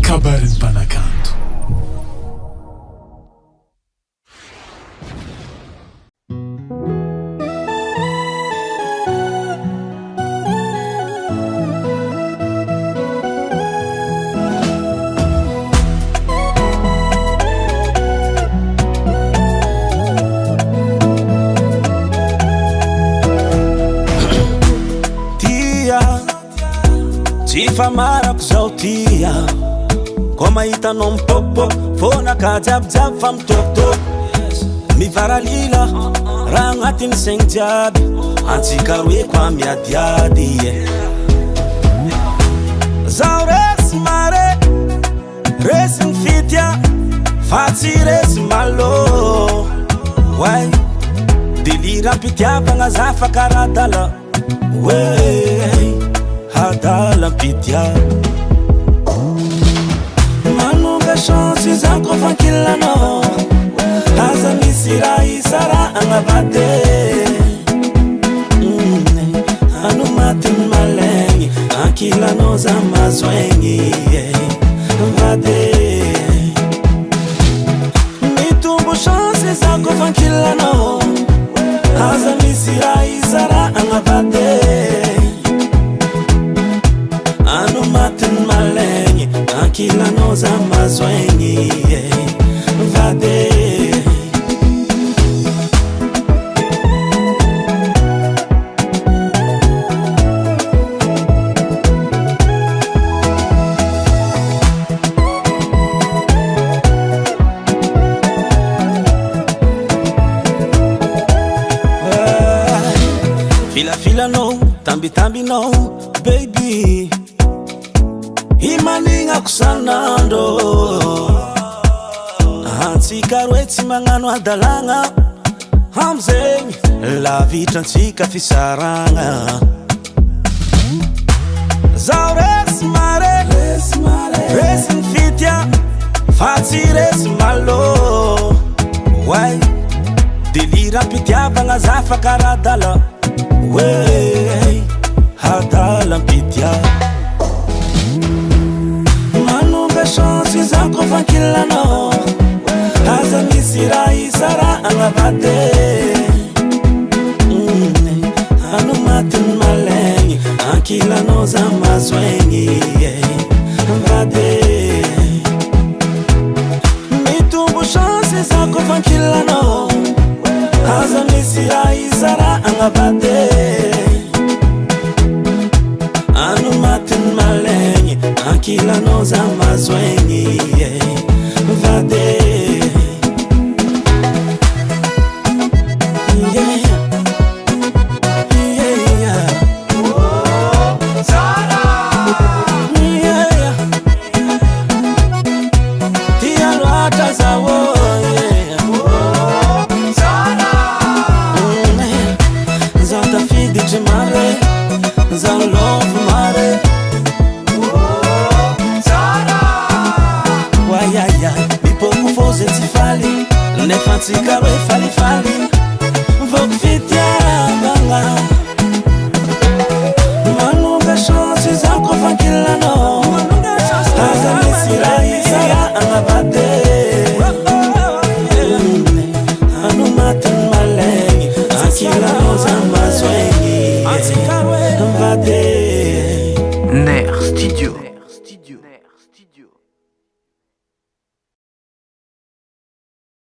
kabarin'ny mpanakanto. Fa marako zao tia ko mahitanao mitopo fonaka jiabyjiaby fa mitokotoko mivaralila raha agnatin'ny saigny jiaby antsika roe koa miadiady zao resy mare resy ny fitya fa tsy resy malo way deliram-pitiavagna zafa karadala wey hadala pitia manomba chance zako fankilano aza misy raha isara agnavade anomatiny malegny ankilano za mazoegny vade mitombo chance zako fankilano aza misy raha isara agnavade anomatiny malegny ankilano za mazoegny vade filafilanao tambitambinao baby imanigna kusanandro antsika roe tsy magnano adalagna amzegny lavitrantsika fisaragna zao resy mare resy ny fitya fa tsy resy malo way deliram-pitiavagna zafa karadala wey hadala mpitia chance zako fankilano aza misy raha isara agnavade anomatiny malegny ankilano za mazoegny vade mitombo chance zako fankilano aza misy raha isara agnavade anomatiny malegny ankilano za mazoegny vade tialoatra zawo zao tafiditry mare zao lofo mare nefan tsika roe